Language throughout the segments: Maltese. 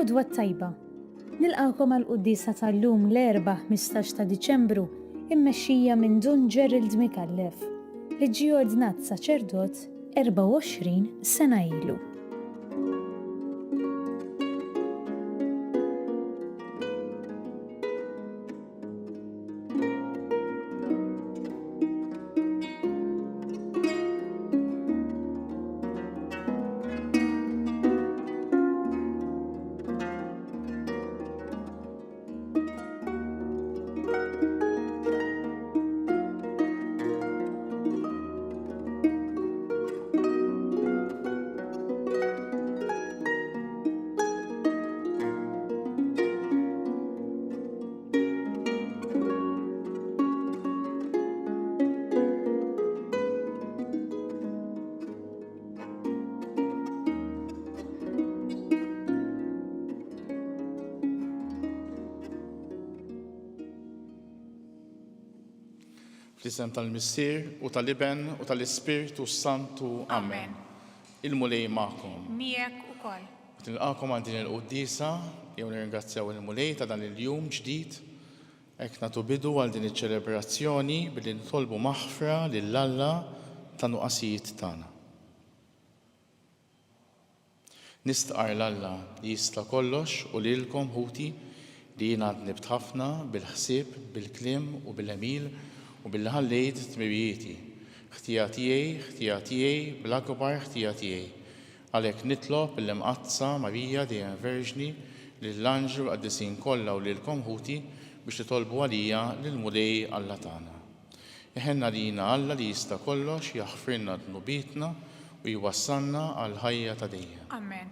L-għodwa tajba. Nilqawkom għal Quddiesa tal-lum l-4 15 ta' Diċembru immexxija minn Dun Gerald Mikallef li ġie ordnat saċerdot 24 sena ilu. Fl-isem tal-Missier u tal-Iben u tal-Ispiritu Santu. Amen. Il-mulej magħkom. Miegħek ukoll. Nilqakom għal din il-Quddiesa, jew nirringrazzjaw il-mulej ta' dan il-jum ġdid, hekk nagħtu bidu għal din iċ-ċelebrazzjoni billi nitolbu maħfra lill-Alla ta' nuqqasijiet tagħna. Nistqar l-Alla li jista' kollox u lilkom ħuti li jien għadni b'ħafna bil-ħsieb, bil-kliem u bil-emil u billi ħallejt tmibijieti, ħtija tiegħi, bl-akbar ħtija tiegħi. Għalhekk nitlob il-Imqazza Marija dejjem Verġni lill-Anġlu qaddisin kollha u lilkom ħuti biex titolbu għalija lill-mulej Alla tagħna. Iħenna lina Alla li jista' kollox jaħfirna dnubietna u jwassalna għal ħajja ta' dejjem. Amen.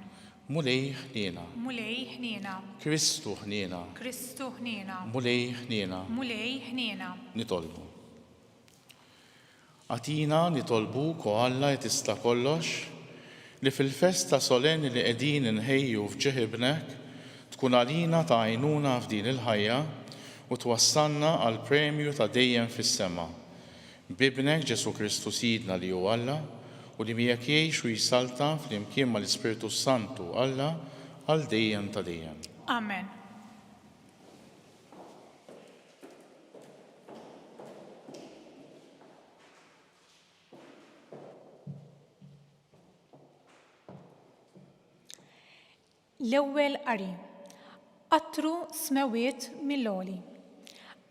Mulej ħniena. Mulej ħniena. Kristu ħniena. Kristu ħniena. Mulej ħniena. Mulej ħniena. Nitolbu. Għatina nitolbuk u Alla li tista' kollox li fil-festa solenni li qegħdin inħejju f'ġiħibnek tkun għalina ta' għajnuna f'din il-ħajja u twassalna għal premju ta' dejjem fis-sema. Bibnek Ġesu Kristu Sidna li hu Alla u li miegħek jgħix u jisalta flimkien mal-Ispiritu Santu Alla għal dejjem ta' dejjem. Amen. L-ewwel qari. Qattru smewiet mill-għoli.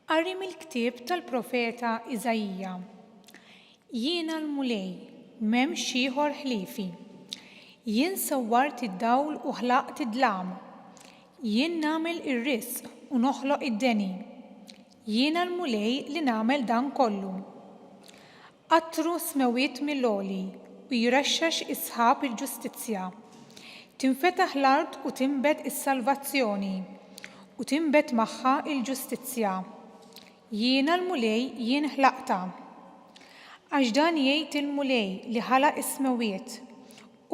Qari mill-ktieb tal-profeta Iżajija. Jiena l-mulej, m'hemmx ieħor ħliefi. Jien sawwart id-dawl u ħlaqt id-dlam. Jien nagħmel ir-risq u noħloq id-deni. Jiena l-mulej li nagħmel dan kollu. Qattru smewiet mill-għoli u jrexxax isħab il-ġustizzja. Tinfetaħ l-art u tinbet is-salvazzjoni u tinbet magħha il-ġustizzja. Jiena l-mulej jien ħlaqta. Għax dan jgħid il-mulej li ħalaq is-smewiet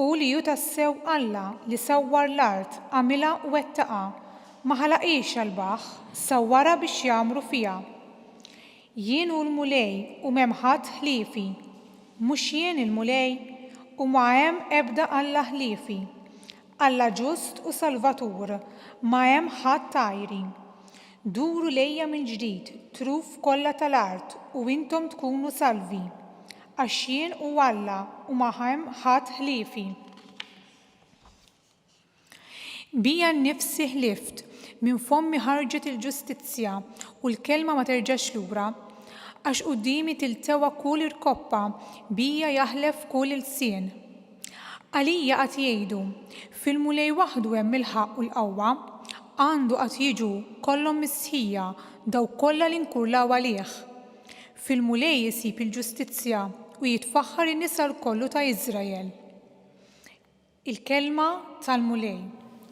u li hu tassew Alla li sawwar l-art għamilha u wettaqa ma ħalaqix għall-baħħ, sawwara biex jagħmru fiha. Jien hu l-mulej u m'hemm ħadd ħliefi, mhux jien il-mulej u ma hemm ebda Alla ħliefi. Alla ġust u salvatur, ma hemm ħadd tajri. Duru lejja mill-ġdid, truf kollha tal-art u intom tkunu salvi, għax jien u Alla u ma hemm ħadd ħliefi. Bija nnifsi ħlift, minn fommi ħarġet il-ġustizzja u l-kelma ma terġax lura, għax qudiemi tiltewa kull irkoppa, bija jaħlef kull il-sien. Għalija qatt jgħidu, fil-mulej waħdu hemm il-ħaqq u l-qawwa, għandu qatt jiġu kollhom misħija daw kollha li nkurlaw għalih. Fil-mulej isib il-ġustizzja u jitfaħħar in-nisa l-kollu ta' Iżrael. Il-kelma tal-mulej,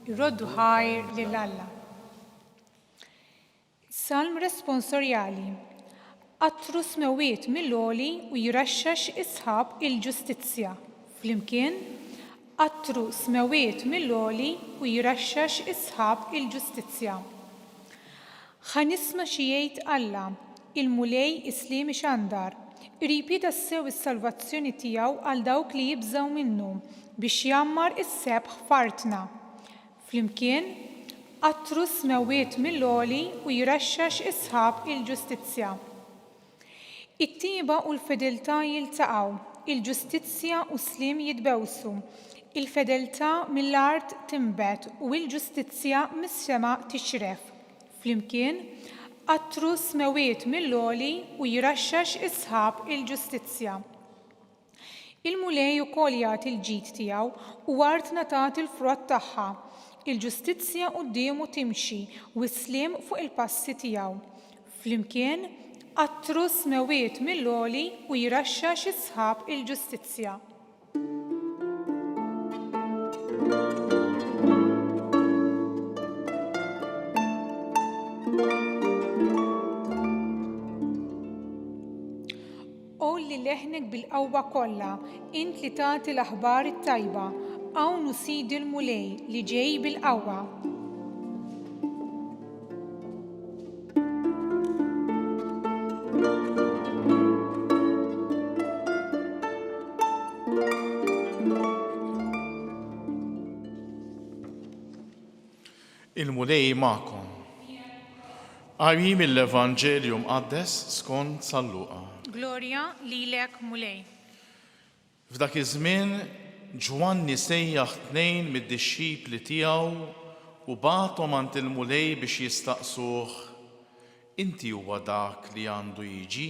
irroddu ħajr lil Alla. Salm responsorjali. Qattru smewiet mill-għoli u jrexxax isħab il-ġustizzja. Flimkien qattru smewiet mill-għoli u jrexxax isħab il-ġustizzja. Ħanisma' xi jgħid Alla, il-mulej isliem xandar, irripji tassew is-salvazzjoni tiegħu għal dawk li jibżgħu minnu biex jammar is-sebħ fartna. Flimkien qattru s-smewiet mill-għoli u jraxxax isħab il-ġustizzja. It-tieba u l-fedeltà jiltaqgħu, il-ġustizzja u s-slim jitbewsu, il-fedeltà mill-art timbet u l-ġustizzja mis-sema tixref. Flimkien qattru s-smewiet mill-għoli u jraxxax isħab il-ġustizzja. Il-mulej ukoll jagħti l-ġid tiegħu u art ngħatat il-frott tagħha. Il-ġustizzja qudiemu timxi u s-slim fuq il-passi tiegħu. Flimkien qattru s-smewiet mill-għoli u jraxxax isħab il-ġustizzja. Olli leħnek bil-qawwa kollha, int li tagħti l-aħbar it-tajba, hawn sidi l-mulej li ġej bil-qawwa. Il-mulej magħkom. Qari mill-Evanġelju mqaddes skont San Luqa. Glorja lilek mulej. F'dak iż-żmien Ġwanni sejjaħ 2 mid-dixxipli tiegħu u bagħthom għand il-mulej biex jistaqsuh: Inti huwa dak li għandu jiġi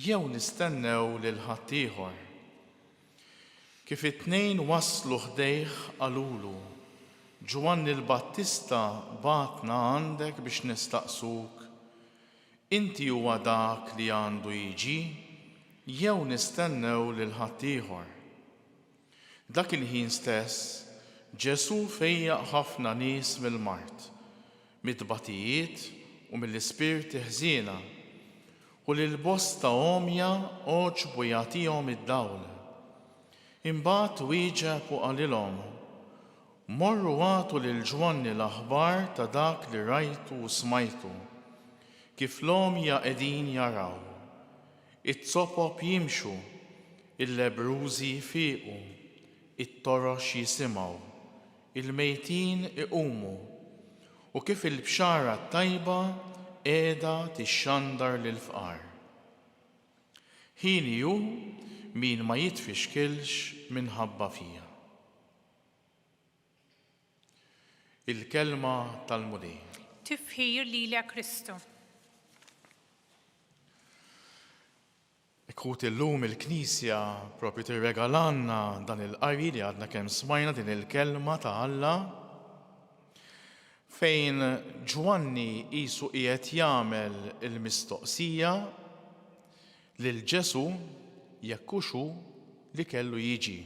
jew nistennew lil ħadd ieħor? Kif it-tnejn waslu ħdejh qalulu: Ġwanni l-Battista bagħtna għandek biex nistaqsuk: Inti huwa dak li għandu jiġi jew nistennew lil ħadd ieħor? Dak il-ħin stess, Ġesu fejjaq ħafna nies mill-mart, mid-tbatijiet u mill-ispirti ħżiena, u lil bosta omja oġbu jagħtihom id-dawl. Imbagħad wieġeb u qalilhom: Morru għatu lil Ġwanni l-aħbar ta' dak li rajtu u smajtu, kif l-omja qegħdin jaraw, it-tzopob jimxu, il-lebrużi jfiequ, it-torox jisimgħu, il-mejtin iqumu, u kif il-bxara tajba qiegħda tixxandar lil-fqar. Ħin hu min ma jitfixkilx minħabba fija. Il-kelma tal-mulej. Tifħir lilek Kristu. Ikkut illum il-Knisja propju tirregalanna dan il-qari li għadna kemm smajna din il-kelma ta' Alla, fejn Ġwanni qisu qiegħed jagħmel il-mistoqsija lil Ġesu jekk hux hu li kellu jiġi.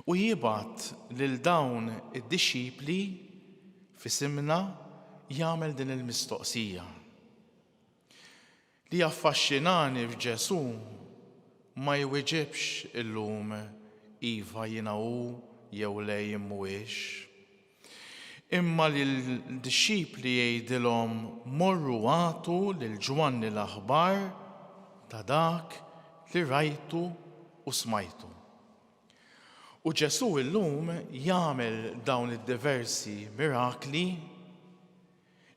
U jibgħat lil dawn id-dixxipli f'isimna jagħmel din il-mistoqsija. Li jaffaxxinani f'Ġesu ma jwieġibx illum iva jiena hu jew le jien mhuwiex. Imma lil-dixxipli jgħidilhom morru għatu lil Ġwanni l-aħbar ta' dak li rajtu u smajtu. U Ġesu illum jagħmel dawn id-diversi mirakli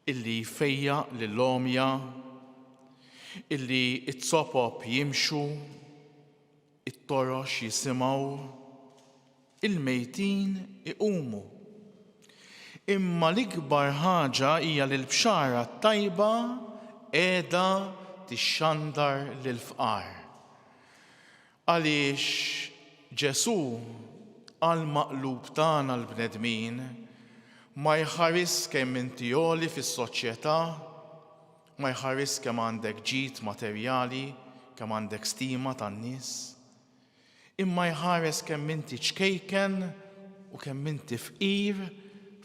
illi jfejjaq lill-omja, illi it-tzopob jimxu, it-torox jisimgħu, il-mejtin iqumu. Imma l-ikbar ħaġa hija li l-bxara tajba qiegħda tixxandar lil-fqar. Għaliex Ġesu għall-maqlub tagħna l-bnedmin ma jħares kemm inti għoli fis-soċjetà, ma jħares kemm għandek ġid materjali, kemm għandek stima tan-nies, imma jħares kemm inti ċkejken u kemm inti fqir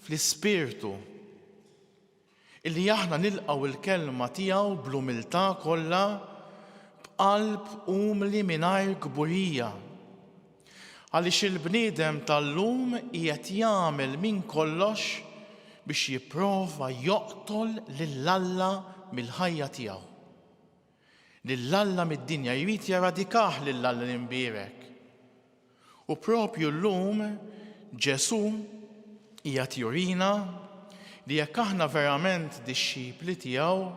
fl-ispirtu. Illi aħna nilqgħu il-kelma tiegħu bl-umiltà kollha b'qalb umli mingħajr kburija. Għaliex il-bniedem tal-lum qiegħed jagħmel minn kollox biex jipprova joqtol lill-Alla mill-ħajja tiegħu. Lill-Alla mid-dinja jrid jeradikah lill-Alla l-imbierek. U propju llum Ġesu hija tjurina li jekk aħna verament dixxipli tiegħu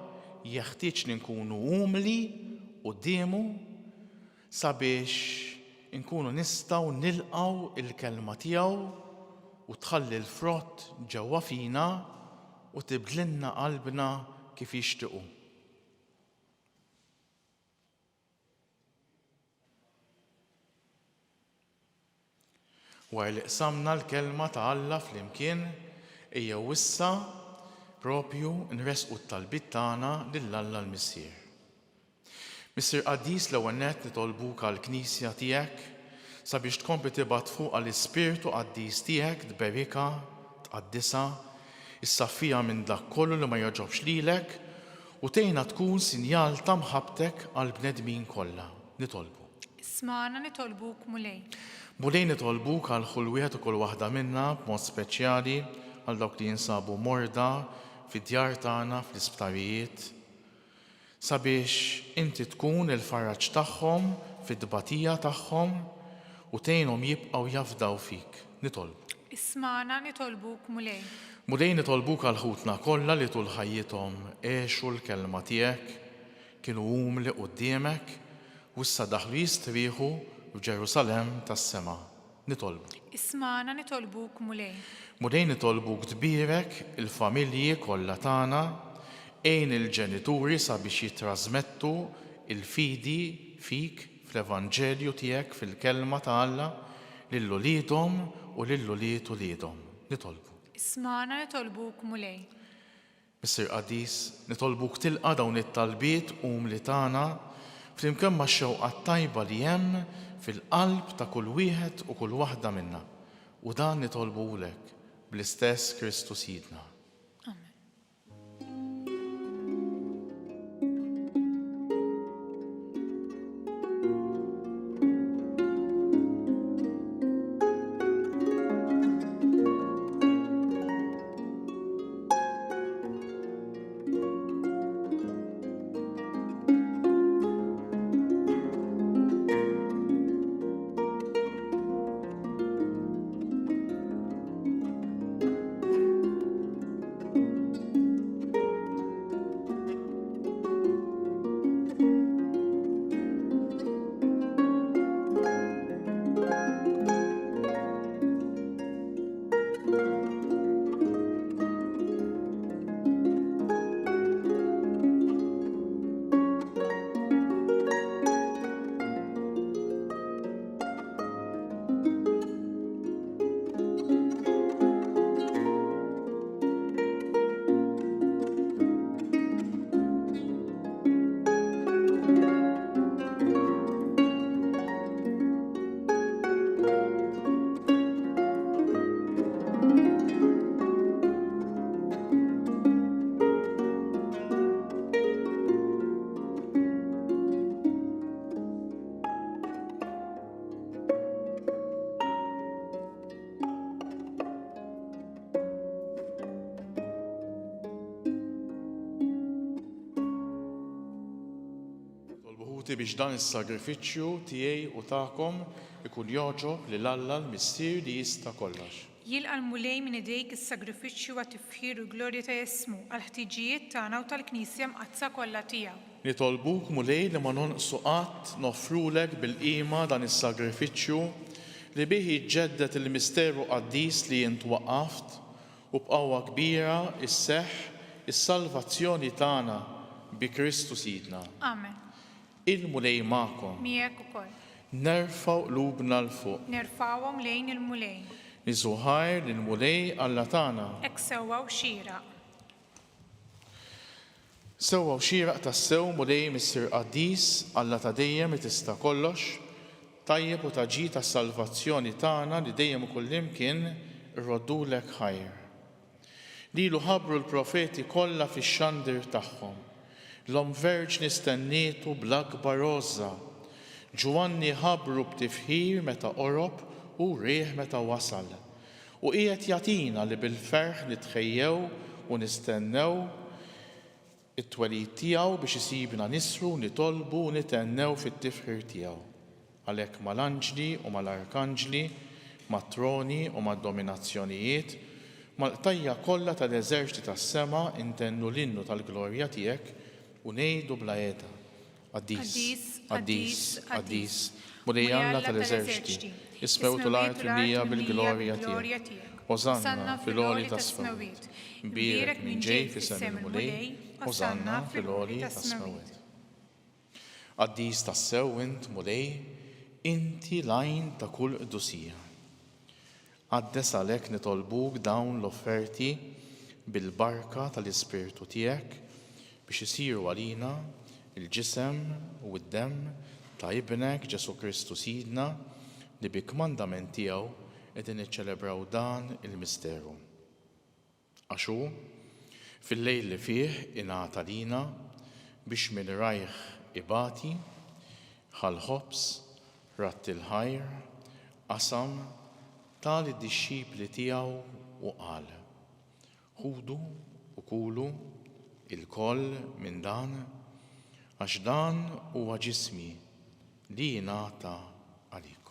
jeħtieġ li nkunu umli qudiemu sabiex inkunu nistgħu nilqgħu il-kelma tiegħu u tħalli l-frott ġewwa fina u tibdlilna qalbna kif jixtiequ. Wara li qsamna l-kelma ta' Alla flimkien, ejja issa propju nresqu t-talbit tagħna lil Alla l-Missier. Missier Quddies l-ewwel nett nitolbuk għall-Knisja tiegħek sabiex tkompli tibgħat fuq għall-Ispirtu Quddies tiegħek tberika, tqaddisha, issaffija minn dak kollu li ma jogħġobx lilek u tgħinha tkun sinjal ta' mħabbtek għall-bnedmin kollha. Nitolbu. Isma'na nitolbuk mulej. Mulej nitolbuk għal kull wieħed u kull waħda minna b'mod speċjali għal dawk li jinsabu morda fid-djar tagħna fl-isptarijiet sabiex inti tkun il-farraġġ tagħhom fid-dbatija tagħhom u tgħinhom jibqgħu jafdaw fik. Nitolbu. Isma'na nitolbuk mulej. Mulej nitolbuk għal ħutna kollha li tul ħajjithom għexu l-kelma tiegħek, kienu umli quddiemek u issa daħlu jistrieħu f'Ġerusalemm tas-sema. Nitolbu. Isma'na nitolbuk mulej. Mulej nitolbuk tbierek il-familji kollha tagħna għejn il-ġenituri sabiex jitrasmettu il-fidi fik fl-Evanġelju tiegħek fil-kelma ta' Alla lill-uliedhom u lill-ulied uliedhom. Nitolbu. Isma'na nitolbuk mulej. Missier Quddies, nitolbuk tilqa' dawn it-talbiet umli tagħna flimkien max-xewqa tajba li hemm fil-qalb ta' kull wieħed u kull waħda minna. U dan nitolbulek bl-istess Kristu Sidna. Amen. biex dan is-sagrifiċċju tiegħi u tagħkom ikun jogħġob lil Alla l-Missier li jista' kollox. Jilqa' l-mulej minn idejk is-sagrifiċċju għat-tifħir u glorja ta' Jesmu għall-ħtiġijiet tagħna u tal-Knisja mqazza kollha tiegħu. Nitolbuk mulej li ma nonqsu qatt noffrulek bil-qima dan is-sagrifiċċju li bih jiġġedded il-misteru Quddies li jint waqqaft u b'qawwa kbira isseħħ is-salvazzjoni tagħna bi Kristu Sidna. Amen. Il-mulej magħkom. Miegħek ukoll. Nerfgħu qlubna l fuq. Nerfgħuhom lejn il-mulej. Niżuħajr lill-mulej Alla tagħna. Hekk sewwa u xieraq. Sewwa u xieraq tassew mulej Missier Quddies Alla ta' dejjem li tista' kollox, tajjeb u taġi tas-salvazzjoni tagħna li dejjem ukoll imkien irroddulek ħajr. Lilu ħabbru l-profeti kollha fix-xandir tagħhom. L-Om Verġni stennietu bl-akbar għoża. Ġwanni ħabbru b'tifħir meta qorob u rieħ meta wasal. U qiegħed jagħtina li bil-ferħ nitħejjew u nistennew it-twelid tiegħu biex isibna nisru nitolbu u nitennew fit-tifħir tiegħu. Għalhekk mal-anġli u mal-arkanġli, mat-troni u mad-dominazzjonijiet Mal-qtajja kollha tal-eżerċiti tas-sema intennu l-innu tal-glorja tiegħek u ngħidu bla qiegħda. Qaddis, qaddis, qaddis, Mulej Alla tal-eżerċiti, ismewtu l-art l-nija bil-glorja tiegħek. Ożanna fil-għoli tas-smawiet. Mbierek minn ġej fis-sem il-mulej, ożanna fil-għoli tas-smawiet. Qaddis tas-sew int mulej, inti l-għajn ta' kull qdusija. Qaddes għalhekk nitolbuk dawn l-offerti bil-barka tal-Ispirtu tiegħek biex isiru għalina il-ġisem u d-demm ta' Ibnek Ġesu Kristu Sidna li bi kmandament tiegħu qegħdin niċċelebraw dan il-misteru. Għaxu, fil-lejl li fih ingħata lina biex minn rajħ ibati, ħal-ħobs, ratt il-ħajr, qasam tal id-dixxipli tiegħu u qal: ħudu u kulu il-koll minn dan, għax dan huwa ġismi li jingħata għalikom.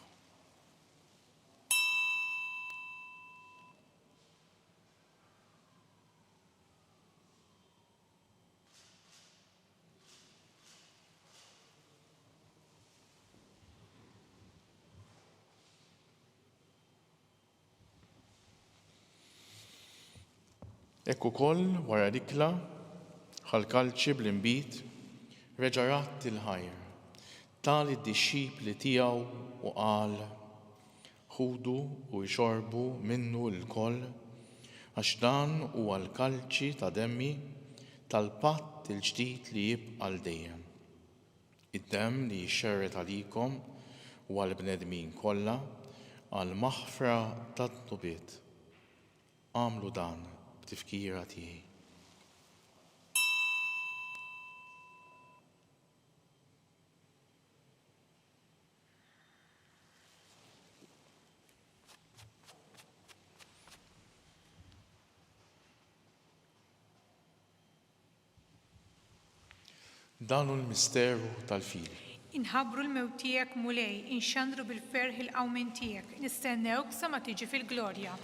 Ekku koll wara rikla ħal-kalċi bl-imbit reġa' ratt il-ħajr tal id-dixxipli tiegħu u qal: ħudu u jxorbu minnu l-koll għax dan huwa l-kalċi ta' demmi tal-patt il-ġdid li jibqa' l dejjem. Id-demm li jxerret għalikom u għall-bnedmin kollha għal maħfra tad-dubiet. Għamlu dan b'tifkira tiegħi. Dan hu l-misteru tal-fil. Inħabbru l-mewt tiegħek mulej, inxandru bil-ferħ il-qawmien tiegħek, nistennewk sa ma tiġi fil-glorja.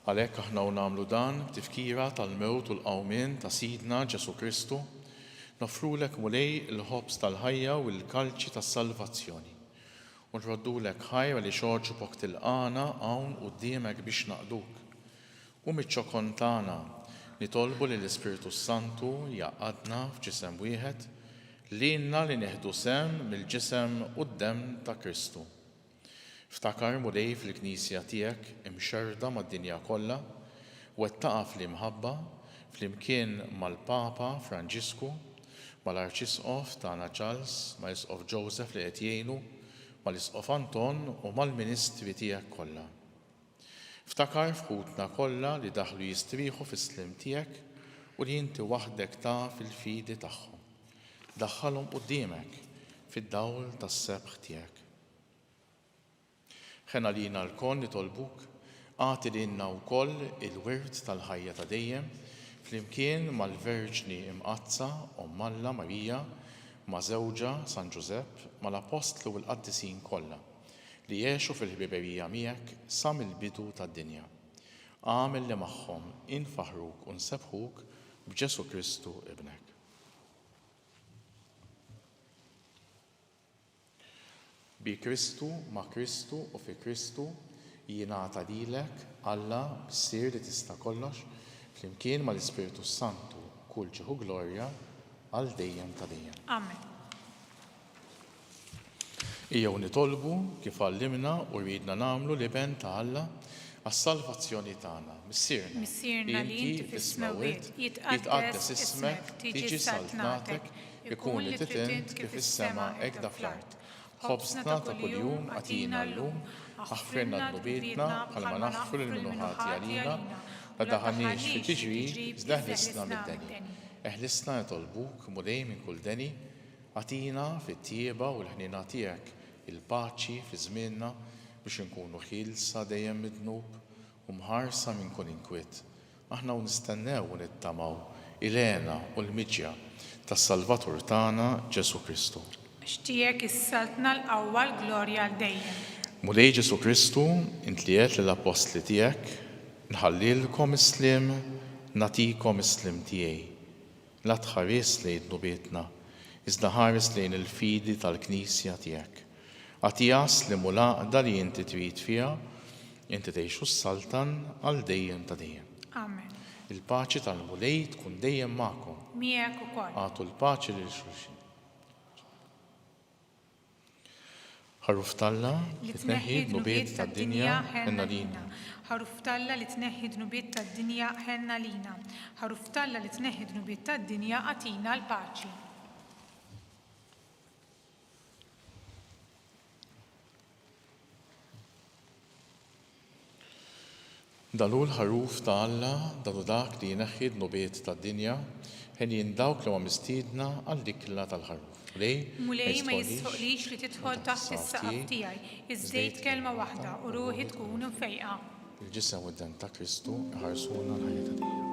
Għalhekk aħna nagħmlu dan b'tifkira tal-mewt u l-qawmien ta' Sidna Ġesu Kristu, nofrulek mulej il-ħobs tal-ħajja u l-kalċi tas-salvazzjoni. U nroddulek ħajra li xorġu bok tilqana hawn quddiemek biex naqduk. U miċ-ċokon tagħna nitolbu lill-Ispiritu Santu jaqgħadna f'ġisem wieħed lilna li neħdu sem mill-ġisem u d-demm ta' Kristu. Ftakar mulej fil-Knisja tiegħek imxerda mad-dinja kollha u wettaqa fl-imħabba flimkien mal-Papa Franġisku, mal-Arċisqof tagħna Charles, mal-Isqof Joseph li qed jgħinu, mal-Isqof Anton u mal-Ministri tiegħek kollha. Ftakar f'ħutna kollha li daħlu jistrieħu fis-slim tiegħek u li inti waħdek taf il-fidi tagħhom. Daħħalhom quddiemek fid-dawl tas-sebħ tiegħek. Ħena lina l-kon nitolbuk, għati lilna wkoll il-wirt tal-ħajja ta' dejjem flimkien mal-Verġni imqazza Omm Alla Marija ma' żewġa San Ġusepp mal-Apostlu u l-Qaddisin kollha li jgħixu fil-ħbiberija miegħek sa mill-bidu tad-dinja. Għamel li magħhom infaħruk u nsebħuk b'Ġesu Kristu Ibnek. Bi Kristu, ma' Kristu u fi Kristu jingħata lilek Alla b'sir li tista' kollox flimkien mal-Ispiritu Santu kull ġieħu glorja għal dejjem ta' dejjem. Amen. Ejjew nitolbu kif għallimna u rridna nagħmlu liben ta' Alla għas-salvazzjoni tagħna. Missierna li inti fis-smawiet jitqaddes ismek, tiġi saltnatek, ikun li titint kif is-sema hekk fl-art. ħobsna ta' kuljum għatina llum, aħfirna d-dubietna bħalma naħfru l-minuħati għalina, la daħanniex fit-tiġri, żleħlisna mid-deni. Eħlisna nitolbuk mulej minn kull deni, għatina fit-tieba u l-ħnina tiegħek il-paċi fi żmienna biex inkunu ħielsa dejjem mid-dnub u mħarsa minn kull inkwiet. Aħna nistennew u nittamaw il-għena u l-miġja tas-Salvatur tagħna Ġesu Kristu. Xtijek is-saltna l-qawwa l-glorja għal dejjem. Mulej Ġesu Kristu, int li qed lill-apostli tiegħek Nħallilkom is-slim, natikom is-slim tiegħi. La tħares lejn nubietna, iżda ħares lejn il-fidi tal-Knisja tiegħek. Għatija slim u laqda li inti trid fiha, inti tgħixu s-saltan għal dejjem ta' dejjem. Amen. Il-paċi tal-mulej tkun dejjem magħkom. Miegħek ukoll. Għatu l-paċi lil xulxin. Ħaruf talla li tneħħi d-nubiet tad-dinja ħenna lina. Ħaruf talla li tneħħi d-nubiet tad-dinja ħenna lina. Ħaruf talla li tneħħi d-nubiet tad-dinja għatina l-paċi. Dalu l-ħaruf ta' Alla, dalu dak li jneħħi d-nubiet tad-dinja, ħen dawk li huwa mistiedna għal dikla tal-ħaruf. Mulej ma jisħoqlix li tidħol taħt is-saqaf tiegħi, iżdejt kelma waħda u ruħi tkun mfejqa. Il-ġisem u d-dem ta' Kristu ħarsuna l-ħajja ta' dinja.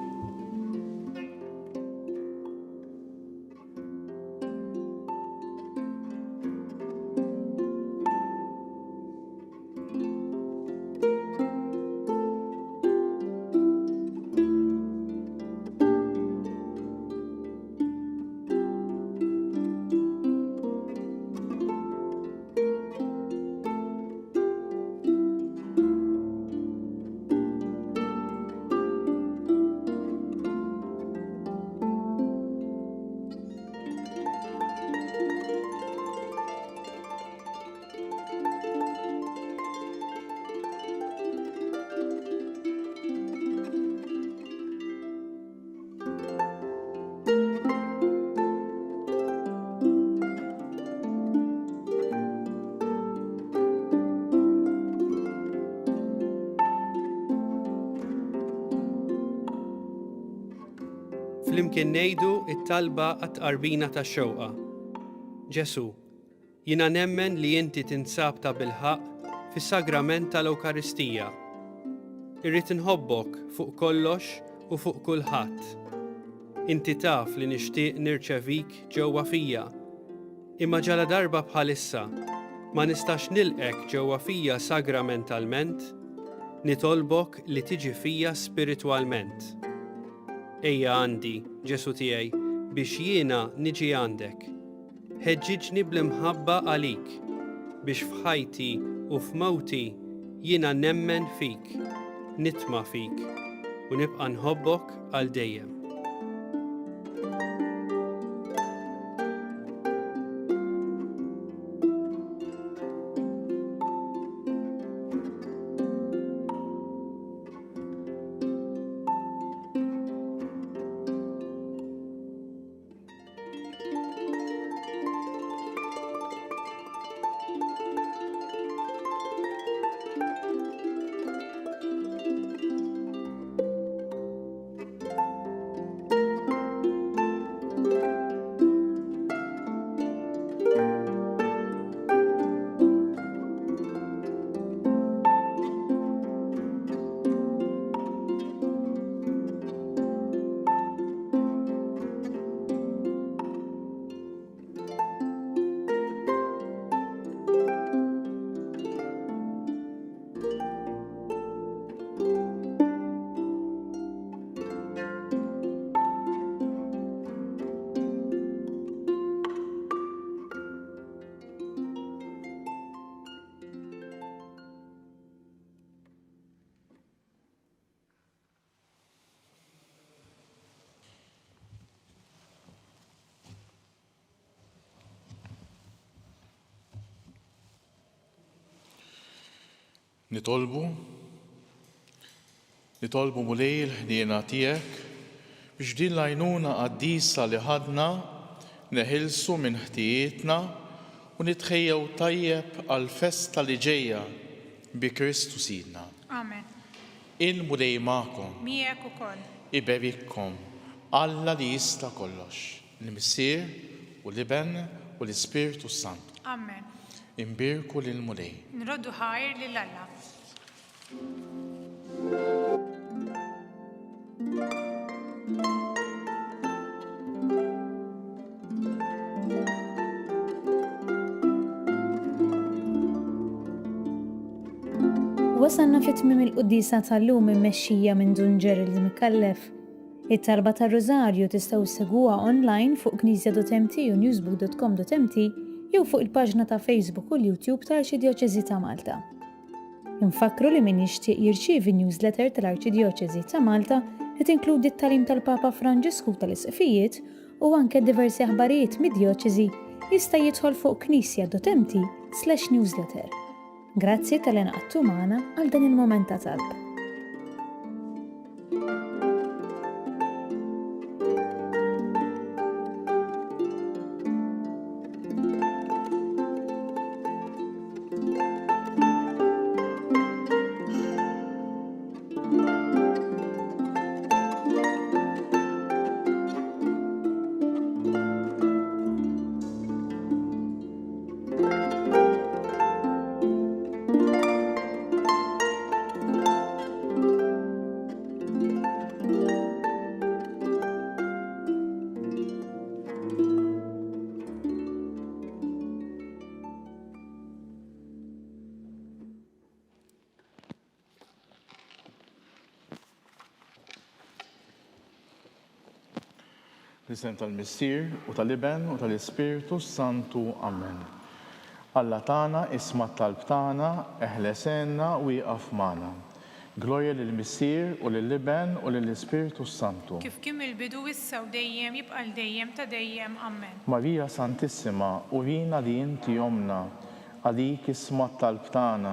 Flimkien ngħidu it-talba għat-tqarbina tax-xewqa. Ġesu, jiena nemmen li inti tinsab ta' bilħaq fis-sagrament tal-Ewkaristija. Irrid inħobbok fuq kollox u fuq kulħadd. Inti taf li nixtieq nirċevik ġewwa fija, imma ġala darba bħalissa ma nistax nilqek ġewwa fija sagramentalment, nitolbok li tiġi fija spiritwalment. Ejja għandi, Ġesu tiegħi, biex jiena niġi għandek. Ħeġġiġni bl-imħabba għalik, biex f'ħajti u f'mawti jiena nemmen fik, nitma' fik, u nibqa' nħobbok għal dejjem. Nitolbu mulej l-ħniena tiegħek biex din l-għajnuna Quddiesa li ħadna neħilsu minn ħtijietna u nitħejjew tajjeb għal festa li ġejja bi Kristu Sidna. Amen. Il-mulej magħkom. Miegħek ukoll. Iberikkom Alla li jista' kollox, l-Missier u l-Iben u l-Ispiritu Sant. Amen. Imbirku lil-mulej. Nroddu ħajr lil Alla. Wasanna fit-tmiem il-Quddiesa tal-lum immexxija minn Dun Gerald Mikallef. It-talba tar-Rużarju tistgħu ssegwuha online fuq knisja.mt u newsbook.com.mt jew fuq il-paġna ta' Facebook u l-YouTube tal-Arċidjoċeżi ta' Malta. Infakru li min jixtieq jirċievi newsletter tal-Arċidjoċeżi ta' Malta li tinkludi t-tagħlim tal-Papa Franġisku tal-Isqfijiet u anke diversi aħbarijiet mid-djoċeżi jista' jidħol fuq knisja.mt/newsletter. Grazzi tal-inqattu magħna għal dan il-mument ta' talb. L-isem tal-Missier u tal-Iben u tal-Ispiritu Santu. Amen. Alla tagħna isma' t-talb tagħna, eħlesenna u jieqaf magħna. Glorja lill-Missier u lill-Iben u lill-Ispiritu Santu. Kif kien il-bidu issa u dejjem jibqa' l-dejjem ta' dejjem. Amen. Marija Santissima, urina li inti jomna, għalik isma' t-talb tagħna.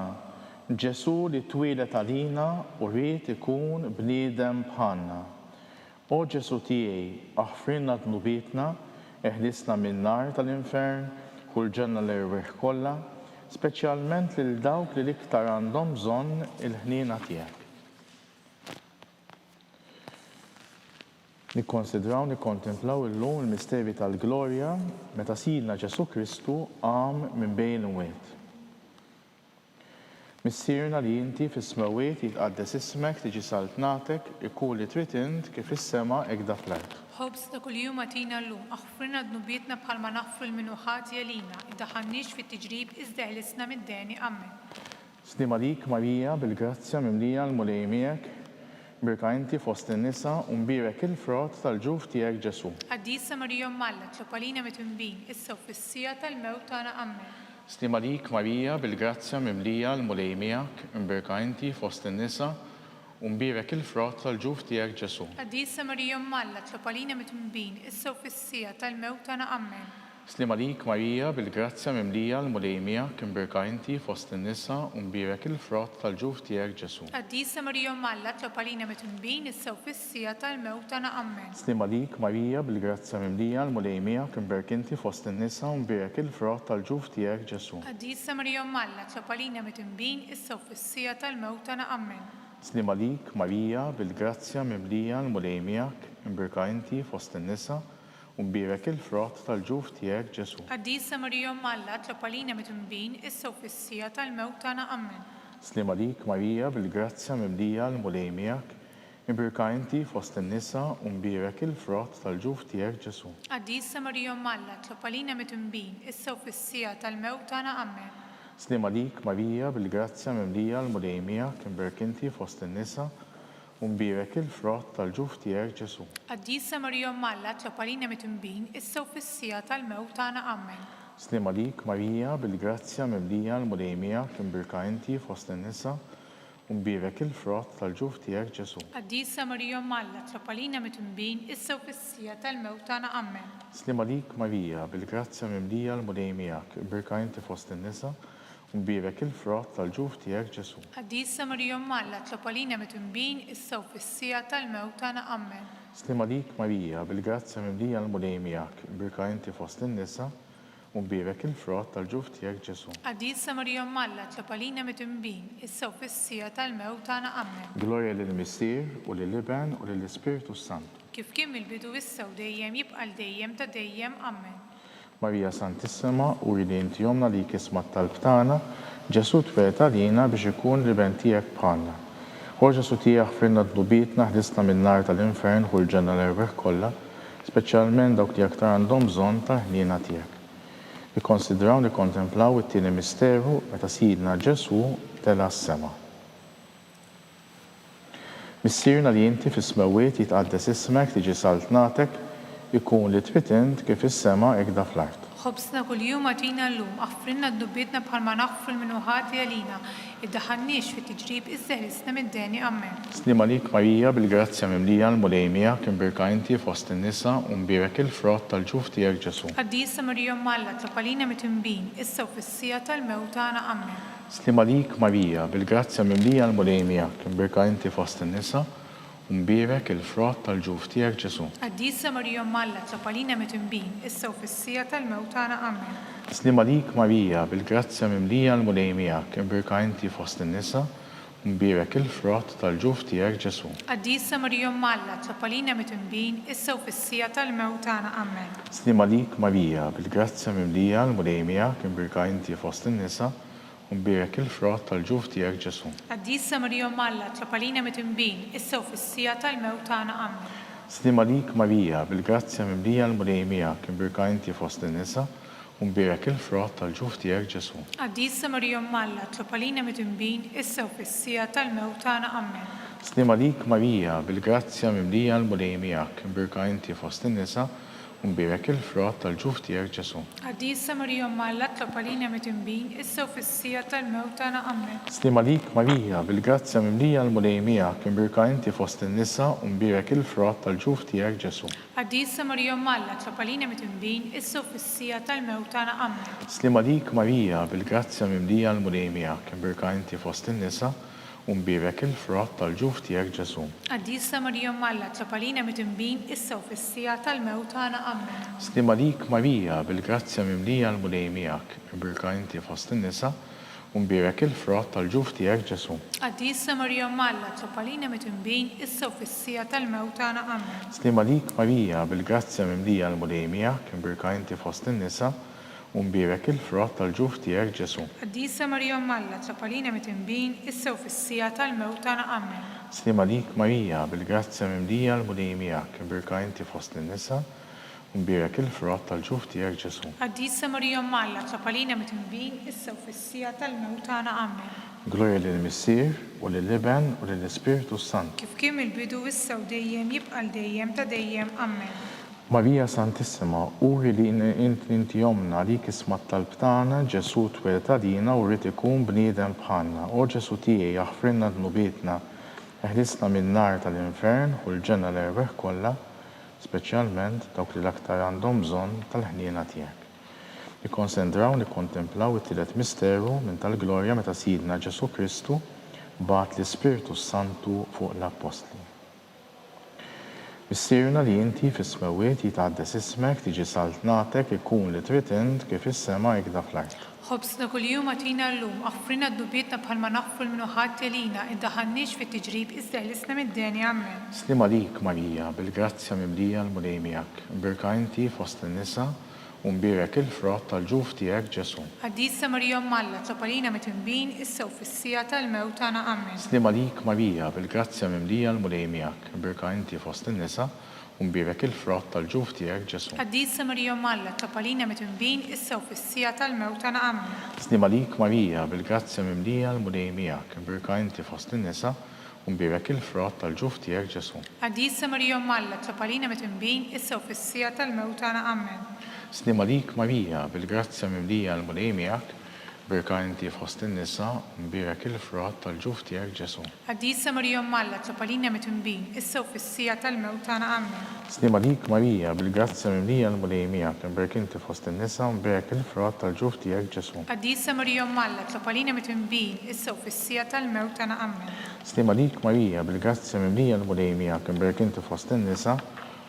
Ġesu li twilet għalina u rrid ikun bniedem bħalna. O Ġesu tiegħi, aħfrinna dnubietna, eħlisna min-nar tal-infern, kull ġenna l-irwieħ kollha, speċjalment lil dawk li l-iktar għandhom bżonn il-ħniena tiegħek. Nikkontemplaw illum il-misteri tal-glorja meta Sidna Ġesu Kristu qam minn bejn l-imwiet. Missierna li inti fis-smawiet jitqaddes ismek, tiġi saltnatek, ikun li trid int kif is-sema hekk fl-ard. Ħobs ta' kuljum agħtina llum, aħfirna dnubietna bħalma naħfru l-minnu ħati għalina, iddaħħalniex fit-tiġrib iżda ħlisna mid-deni. Amen. Slim għalik Marija bil-grazzja mimlija l-mulej miegħek, birka inti fost in-nisa u mbierek il-frott tal-ġuf tiegħek Ġesu. Quddiesa Marija Malla, tlopalina mitwinbin, issa u fis-sija tal-mewt tagħna. Amen. Slim għalik Marija bil-grazzja mimlija l-mulej miegħek, mbierka inti fost in-nisa u mbierek il-frott tal-ġuf tiegħek Ġesu. Quddiesa Marija Malla, tlopalina mitwinbin, issa u fis-sija tal-mewt tagħna. Amen. Slim għalik Marija bil-grazzja mimlija l-mulej miegħek, mbierka inti fost in-nisa u mbierek il-frott tal-ġuf tiegħek Ġesu. Quddiesa Marija Malla, tlopalina mitwinbin, issa u fis-sija tal-mewt tagħna. Amen. Slim għalik Marija bil-grazzja mimlija l-mulej miegħek, mbierek inti fost in-nisa u mbierek il-frott tal-ġuf tiegħek Ġesu. Quddiesa Marija Malla, tlopalina mitwinbin, issa u fis-sija tal-mewt tagħna. Amen. Slim għalik Marija bil-grazzja mimlija l-mulej miegħek, mbierka inti fost in-nisa u mbierek il-frott tal-ġuf tiegħek Ġesu. Quddiesa Marija Malla, tlopalina mitwinbin, issa u fis-sija tal-mewt tagħna. Amen. Slim għalik Marija bil-grazzja mimlija l-mulej miegħek, mbierka inti fost in-nisa u mbierek il-frott tal-ġuf tiegħek Ġesu. Quddiesa Marija Malla, tlopalina mitwinbin, issa u fis-sija tal-mewt tagħna. Amen. Slim għalik Marija bil-grazzja mimlija l-mulej miegħek, mbierek inti fost in-nisa u mbierek il-frott tal-ġuf tiegħek Ġesu. Quddiesa Marija Malla, tlopalina mitwinbin, issa u fis-sija tal-mewt tagħna. Amen. Slim għalik Marija bil-grazzja mimlija l-mulej miegħek, mbierka inti fost in-nisa u mbierek il-frott tal-ġuf tiegħek Ġesu. Quddiesa Marija Malla, tlopalina mitwinbin, issa u fis-sija tal-mewt tagħna. Amen. Slim għalik Marija bil-grazzja mimlija l-mulej miegħek, mbierka inti fost in-nisa u mbierek il-frott tal-ġuf tiegħek Ġesu. Quddiesa Marija Malla, tlopalina mitwinbin, issa u fis-sija tal-mewt tagħna. Amen. Slim għalik Marija bil-grazzja mimlija l-mulej miegħek, mbierka inti fost in-nisa u mbierek il-frott tal-ġuf tiegħek Ġesu. Quddiesa Marija Malla, tlopalina mitwinbin, issa u fis-sija tal-mewt tagħna. Amen. Glorja lill-Missier u lill-Iben u lill-Ispiritu Santu. Kif kien il-bidu issa u dejjem jibqa' l-dejjem ta' dejjem. Amen. Marija Santissima, uri li inti jomna li kisma t-talb tagħna, Ġesu tweta lina biex ikun l-Iben tiegħek bħalna. O Ġesu tiegħek aħfrinna dnubietna, ħlisna min-nar tal-infern u l-ġenna l-irwieħ kollha, speċjalment dawk li aktar għandhom bżonn tal-ħniena tiegħek. Nikkontemplaw it-tieni misteru meta Sidna Ġesu tela s-sema. Missierna li inti fis-smawiet jitqaddes ismek tiġi saltnatek ikun li trid int kif is-sema hekk fl-art. خبزنا كل يوم أعطينا اللوم أغفرنا ذنوبنا بحال ما نغفر من وهاتي لينا ادخلنيش في التجريب استهلسنا من داني أمين. Slima lik Marija bil-grazzja mimlija l-mulejmija kien birka inti fost in-nisa u mbierek il-frott tal-ġuf tiegħek Ġesu. قديسة مريم مالا تقبلينا متنبين إسا وفي السيا الموتانا أمين. Slima lik Marija bil-grazzja mimlija l-mulejmija kien birka inti fost in-nisa u mbierek il-frott tal-ġuf tiegħek Ġesu. قديسة مريم مالا تقبلينا متنبين إسا وفي السيا الموتانا أمين. Slima lik Marija bil-grazzja mimlija l-mulejmija kien birka inti fost in-nisa u mbierek il-frott tal-ġuf tiegħek Ġesu. قديسة مريم مالا تقبلينا متنبين إسا وفي السيا الموتانا أمين. Slima lik Marija bil-grazzja mimlija l-mulejmija kien birka inti fost in-nisa u mbierek il-frott tal-ġuf tiegħek Ġesu. قديسة مريم مالا تقبلينا متنبين إسا وفي السيا الموتانا أمين. Slima lik Marija bil-grazzja mimlija l-mulejmija kien birka inti fost in-nisa u mbierek il-frott tal-ġuf tiegħek Ġesu. قديسة مريم مالا تقبلينا متنبين إسا وفي السيا الموتانا أمين. Slima lik Marija bil-grazzja mimlija l-mulejmija kien birka inti fost in-nisa u mbierek il-frott tal-ġuf tiegħek Ġesu. قديسة مريم مالا تقبلينا متنبين إسا وفي السيا الموتانا أمين. Slima lik Marija bil-grazzja mimlija l-mulejmija kien birka inti fost in-nisa u mbierek il-frott tal-ġuf tiegħek Ġesu. قديسة مريم مالا تقبلينا متنبين إسا وفي السيا الموتانا أمين. Slima lik Marija bil-grazzja mimlija l-mulejmija kien birka inti fost in-nisa u mbierek il-frott tal-ġuf tiegħek Ġesu. قديسة مريم مالا تقبلينا متنبين إسا وفي السيا الموتانا أمين. Slima lik Marija bil-grazzja mimlija l-mulejmija kien birka inti fost in-nisa u mbierek il-frott tal-ġuf tiegħek Ġesu. قديسة مريم مالا تقبلينا متنبين إسا وفي السيا الموتانا أمين. Slima lik Marija bil-grazzja mimlija l-mulejmija kien birka inti fost in-nisa u mbierek il-frott tal-ġuf tiegħek Ġesu. قديسة مريم مالا تقبلينا متنبين إسا وفي السيا الموتانا أمين. Slima lik Marija bil-grazzja mimlija l-mulejmija kien birka inti fost in-nisa u mbierek il-frott tal-ġuf tiegħek Ġesu. قديسة مريم مالا تقبلينا متنبين إسا وفي السيا الموتانا أمين. Glorja lill-Missier u lill-Iben u lill-Ispiritu Sant. كيف كم البدو إسا وديم يبقى الديم تديم أمين. Marija Santissima, uri li inti jomna li kismat tal-btana Ġesu twelta dina u rrit ikun bniedem bħalna. O Ġesu tiegħi jaħfrinna dnubietna, eħlisna min-nar tal-infern u l-ġenna l-erbeħ kollha, speċjalment dawk li l-aktar għandhom bżonn tal-ħniena tiegħek. Nikkonsentraw nikkontemplaw it-tielet misteru minn tal-glorja meta Sidna Ġesu Kristu bagħat l-Ispiritu Santu fuq l-Apostli. Missierna li inti fis-smawiet jitqaddes ismek tiġi saltnatek ikun li trid int kif is-sema hekk fl-art. خبزنا كل يوم أعطينا اللوم أغفرنا ذنوبنا بحال ما نغفر من وهاتي لينا ادخلنيش في التجريب استهلسنا من داني أمين. Slima lik Marija bil-grazzja mimlija l-mulejmijak, birka inti fost in-nisa u mbierek il-frott tal-ġuf tiegħek Ġesu. قديسة مريم مالا تقبلينا متنبين إسا وفي السيا الموتانا أمين. Slima lik Marija bil-grazzja mimlija l-mulejmijak, birka inti fost in-nisa u mbierek il-frott tal-ġuf tiegħek Ġesu. قديسة مريم مالا تقبلينا متنبين إسا وفي السيا الموتانا أمين. Slima lik Marija bil-grazzja mimlija l-mulejmijak, birka inti fost in-nisa u mbierek il-frott tal-ġuf tiegħek Ġesu. قديسة مريم مالا تقبلينا متنبين إسا وفي السيا الموتانا أمين. Slima lik Marija bil-grazzja mimlija l-mulejmijak, birka inti fost in-nisa u mbierek il-frott tal-ġuf tiegħek Ġesu. قديسة مريم مالا تقبلينا متنبين إسا وفي السيا الموتانا أمين. Slima lik Marija bil-grazzja mimlija l-mulejmijak, birka inti fost in-nisa u mbierek il-frott tal-ġuf tiegħek Ġesu. قديسة مريم مالا تقبلينا متنبين إسا وفي السيا الموتانا أمين. Slima lik Marija bil-grazzja mimlija l-mulejmijak, birka inti fost in-nisa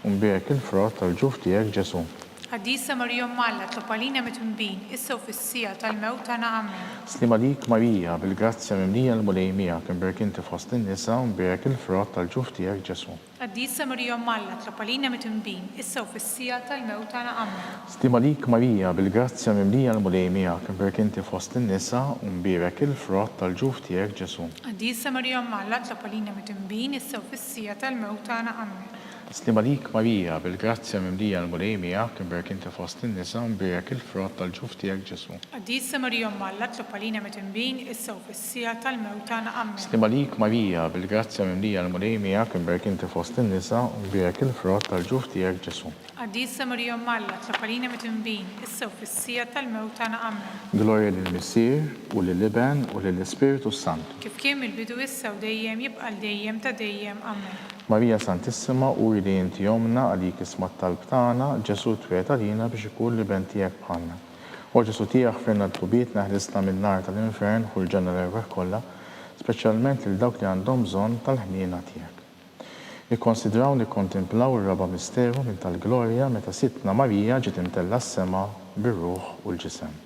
u mbierek il-frott tal-ġuf tiegħek Ġesu. قديسة مريم مالا تقبلينا متنبين إسا وفي السيا الموتانا أمين. Slima lik Marija bil-grazzja mimlija l-mulejmijak, birka inti fost in-nisa u mbierek il-frott tal-ġuf tiegħek Ġesu. قديسة مريم مالا تقبلينا متنبين إسا وفي السيا الموتانا أمين. Slima lik Marija bil-grazzja mimlija l-mulejmijak, birka inti fost in-nisa u mbierek il-frott tal-ġuf tiegħek Ġesu. قديسة مريم مالا تقبلينا متنبين إسا وفي السيا الموتانا أمين. Slima lik Marija, bil-grazzja mimlija l-mulej miegħek, imberek inti fost in-nisa, mbirek il-frott tal-ġuf tiegħek Ġesu. Quddiesa Marija Alla tlob għalina mitinbin issa u fis-sija tal-mewt tagħna amen. Slima lik Marija, bil-grazzja mimlija l-mulej miegħek, imberek inti fost in-nisa, mbirek il-frott tal-ġuf tiegħek Ġesu. Quddiesa Marija Alla tlob għalina mitinbin issa u fis-sija tal-mewt tagħna amen. Glorja lill-Missier u lill-Iben u lill-Ispiritu Sant. Kif kien il-bidu issa u dejjem jibqa' dejjem ta' dejjem amen. Marija Santissima, uri li inti jomna għalik ismat talb tagħna, Ġesu twiet għalina biex ikun l-iben tiegħek bħalna. U Ġesu tiegħek ħfirna t-tubiet naħlisna min-nar tal-infern u l-ġenna l-erweħ kollha, speċjalment lil dawk li għandhom bżonn tal-ħniena tiegħek. Nikkonsidraw nikkontemplaw ir-raba misteru minn tal-glorja meta sitna Marija ġiet imtella s-sema bir-ruħ u l-ġisem.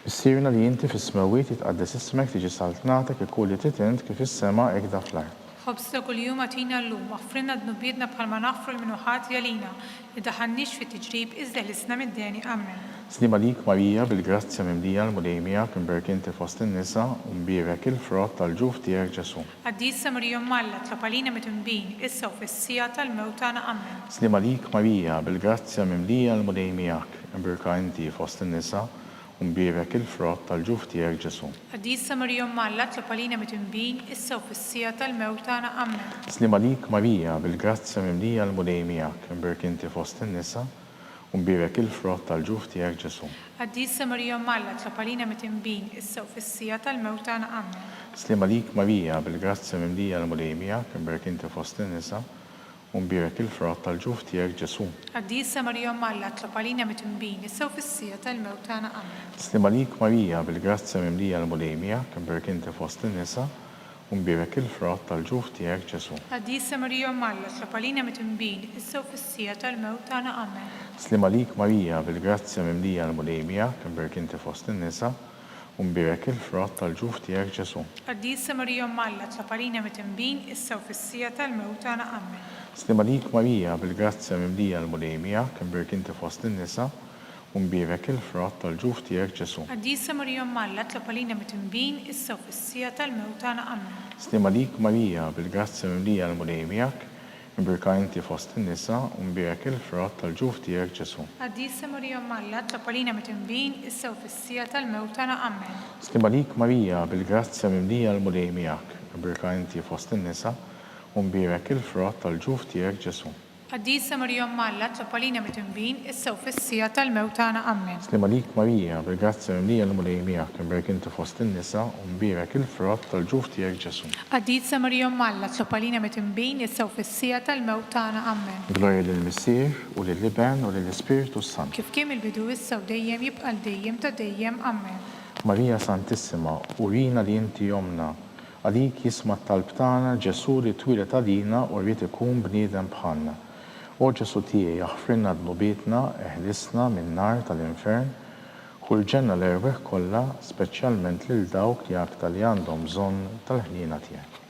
Issirna li inti fis-smewwiet jitqaddes ismek tiġi saltnatek ikun li titint kif is-sema hekk fl-art. Ħobsna kuljum għatina llum, aħfrinna dnubietna bħalma naħfru l-minuħat jalina, li daħannix fit tiġrib iżda l-isna mid-deni amen. Slima lik Marija, bil-grazzja mimlija l-mulej miegħek, imberek inti fost in-nisa, u mbirek il-frott tal-ġuf tiegħek Ġesu. Quddiesa Marija Alla tlob għalina mitinbin issa u fis-sija tal-mewt tagħna amen. Slima lik Marija, bil-grazzja mimlija l-mulej miegħek, imberka inti fost in-nisa, u mbirek il-frott tal-ġuf tiegħek Ġesu. Quddiesa Marija Alla tlob għalina mitinbin issa u fis-sija tal-mewt tagħna amen. Slima lik Marija, bil-grazzja mimlija l-mulej miegħek, imberek inti fost in-nisa, u mbirek il-frott tal-ġuf tiegħek Ġesu. Quddiesa Marija Alla tlob għalina mitinbin issa u fis-sija tal-mewt tagħna amen. Slima lik Marija, bil-grazzja mimlija l-mulej miegħek, imberek inti fost in-nisa, u mbirek il-frott tal-ġuf tiegħek Ġesu. Quddiesa Marija Alla tlob għalina mitinbin issa u fis-sija tal-mewt tagħna amen. Slima lik Marija, bil-grazzja mimlija l-mulej miegħek, imberek inti fost in-nisa, u mbirek il-frott tal-ġuf tiegħek Ġesu. Quddiesa Marija Alla tlob għalina mitinbin issa u fis-sija tal-mewt tagħna amen. Slima lik Marija, bil-grazzja mimlija l-mulej miegħek, imberek inti fost in-nisa, u mbirek il-frott tal-ġuf tiegħek Ġesu. Quddiesa Marija Alla tlob għalina mitinbin issa u fis-sija tal-mewt tagħna amen. Slima lik Marija, bil-grazzja mimlija l-mulej miegħek, imberek inti fost in-nisa, u mbirek il-frott tal-ġuf tiegħek Ġesu. Quddiesa Marija Alla tlob għalina mitinbin issa u fis-sija tal-mewt tagħna amen. Slima lik Marija, bil-grazzja mimlija l-mulej miegħek, imberka inti fost in-nisa, u mbirek il-frott tal-ġuf tiegħek Ġesu. Quddiesa Marija Alla tlob għalina mitinbin issa u fis-sija tal-mewt tagħna amen. Slima lik Marija, bil-grazzja mimlija l-mulej miegħek, imberka inti fost in-nisa, u mbirek il-frott tal-ġuf tiegħek Ġesu. Quddiesa Marija Alla tlob għalina mitinbin issa u fis-sija tal-mewt tagħna amen. Slima lik Marija, bil-grazzja mimlija l-mulej miegħek, imberek inti fost in-nisa, u mbirek il-frott tal-ġuf tiegħek Ġesu. Quddiesa Marija Alla tlob għalina mitinbin issa u fis-sija tal-mewt tagħna amen. Glorja lill-Missier u lill-Iben u lill-Ispiritu Sant. Kif kien il-bidu issa u dejjem jibqa' dejjem ta' dejjem amen. Marija Santissima, urina li inti jomna, għalik jisma' talb tagħna Ġesu li twilet għalina u rrid ikun bniedem bħalna. O Ġesu tiegħi aħfrinna dnubietna, eħlisna min-nar tal-infern, u l-ġenna l-erweħ kollha, speċjalment lil dawk li aktar li għandhom bżonn tal-ħniena tiegħek.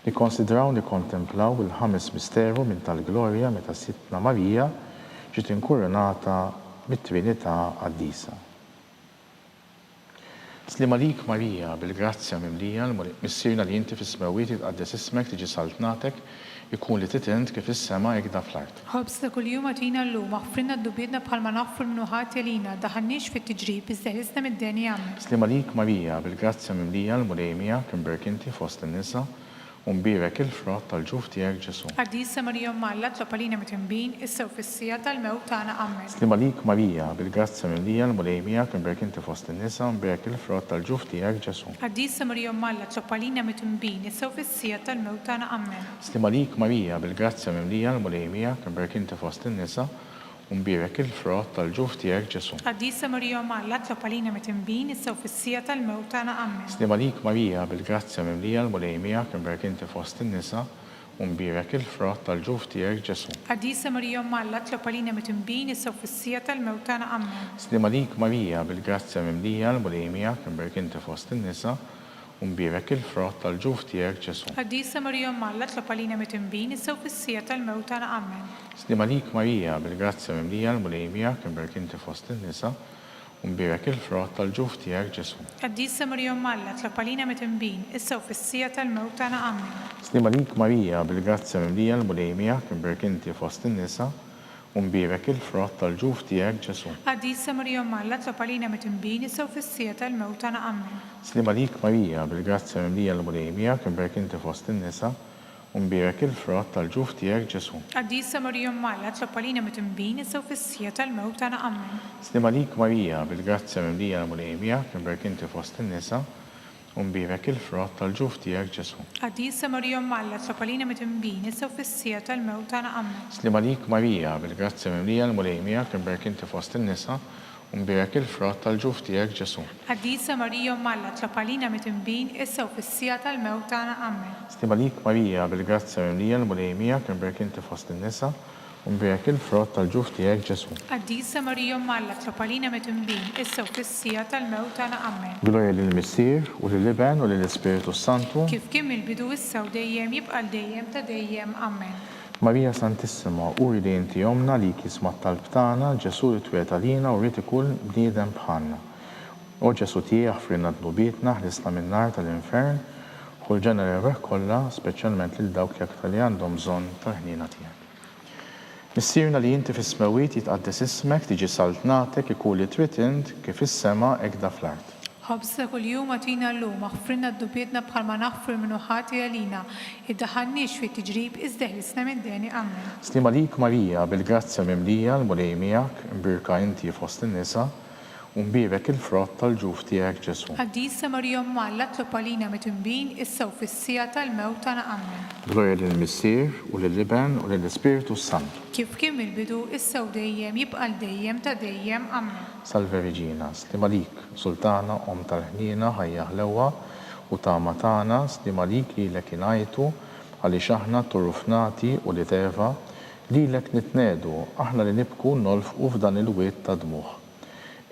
Nikkonsidraw nikkontemplaw il-ħames misteru minn tal-glorja meta sitna Marija ġiet inkurunata mit-Trinità Quddiesa. Slima lik Marija, bil-grazzja mimlija missirna li inti fis-smewwiet jitqaddes ismek tiġi saltnatek ikun li titint kif is-sema hekk fl-art. Ħobsna kuljum għatina llum, aħfrinna dnubietna bħalma naħfru l-minuħat jalina, daħannix fit tiġrib iżda ħlisna mid-deni amen. Slima lik Marija, bil-grazzja mimlija l-mulej miegħek, imberek inti fost in-nisa, u mbirek il-frott tal-ġuf tiegħek Ġesu. Quddiesa Marija Alla tlob għalina mitinbin issa u fis-sija tal-mewt tagħna amen. Slima lik Marija, bil-grazzja mimlija l-mulej miegħek, imberek inti fost in-nisa, u mbirek il-frott tal-ġuf tiegħek Ġesu. Quddiesa Marija Alla tlob għalina mitinbin issa u fis-sija tal-mewt tagħna amen. Slima lik Marija, bil-grazzja mimlija l-mulej miegħek, imberek inti fost in-nisa, u mbirek il-frott tal-ġuf tiegħek Ġesu. Quddiesa Marija Alla tlob għalina mitinbin issa u fis-sija tal-mewt tagħna amen. Slima lik Marija, bil-grazzja mimlija l-mulej miegħek, imberek inti fost in-nisa, u mbirek il-frott tal-ġuf tiegħek Ġesu. Quddiesa Marija Alla tlob għalina mitinbin issa u fis-sija tal-mewt tagħna amen. Slima lik Marija, bil-grazzja mimlija l-mulej miegħek, imberek inti fost in-nisa, u mbirek il-frott tal-ġuf tiegħek Ġesu. Quddiesa Marija Alla tlob għalina mitinbin issa u fis-sija tal-mewt tagħna amen. Slima lik Marija, bil-grazzja mimlija l-mulej miegħek, imberek inti fost in-nisa, u u mbierek il-frott tal-ġuf tiegħek Ġesu. Quddiesa Marija Alla, tlab għalina mit-imbin, issa u fis-sija tal-mewt tagħna. Amen. Slima lik Marija bil-grazzja mimlija l-mulej miegħek imbierek inti fost in-nisa u mbierek il-frott tal-ġuf tiegħek Ġesu. Quddiesa Marija Alla, tlab għalina mit-imbin, issa u fis-sija tal-mewt tagħna. Amen. Slima lik Marija bil-grazzja mimlija l-mulej miegħek imbierek inti fost in-nisa u mbierek il-frott tal-ġuf tiegħek Ġesu. Quddiesa Marija Alla, tlab għalina mit-imbin, issa u fis-sija tal-mewt tagħna. Amen. Slima lik Marija bil-grazzja mimlija l-mulej miegħek imbierek inti fost in-nisa u mbierek il-frott tal-ġuf tiegħek Ġesu. Quddiesa Marija Alla, tlab għalina mit-imbin, issa u fis-sija tal-mewt tagħna. Amen. Slima lik Marija bil-grazzja mimlija l-mulej miegħek imbierek inti fost in-nisa u mbierek il-frott tal-ġuf tiegħek Ġesu. Quddiesa Marija Alla, tlab għalina mit-imbin, issa u fis-sija tal-mewt tagħna. Amen. Slima lik Marija bil-grazzja mimlija l-mulej miegħek imbierek inti fost in-nisa u mbierek il-frott tal-ġuf tiegħek Ġesu. Quddiesa Marija Alla, tlab għalina mit-imbin, issa u fis-sija tal-mewt tagħna. Amen. Glorja lill-Missier u lill-Iben u lill-Ispiritu Santu. Kif kien mill-bidu issa u dejjem jibqa' dejjem ta' dejjem. Amen. Marija Santissima, uri li inti jomna li kisma talb tagħna, Ġesu li twieta lina u rrid ikun bniedem bħalna. O Ġesu tiegħek ħfrinna dnubietna ħlisna min-nar tal-infern, u l-ġenera reħ kollha, speċjalment lil dawk l-aktar li għandhom bżonn tal-ħnina tiegħek. Missierna li inti fis-smawiet jitqaddes ismek, tiġi saltnatek ikun li trid int kif is-sema hekk da fl-art. Ħobsna kuljum għatina llum, aħfrinna d-dubietna bħalma naħfru minnu ħati għalina, iddaħħalniex fi tiġrib iżda ħlisna mid-deni. Amen. Slima lik Marija bil-grazzja mimlija l-mulej miegħek imbirka inti fost in-nisa u mbierek il-frott tal-ġuf tiegħek Ġesu. Quddiesa Marija Alla, tlab għalina mit-imbin, issa u fis-sija tal-mewt tagħna. Amen. Glorja lill-Missier u lill-Iben u lill-Ispiritu Santu. Kif kien mill-bidu issa u dejjem jibqa' dejjem ta' dejjem. Amen. Salve Regina, slima lik, Sultana, om tal-ħnina, ħajja ħlewa u tama tagħna, slima lik lilek ingħajtu għaliex aħna turrufnati u li teva lilek nitnedu aħna li nibku nolfqu f'dan il-wied ta' dmuħ.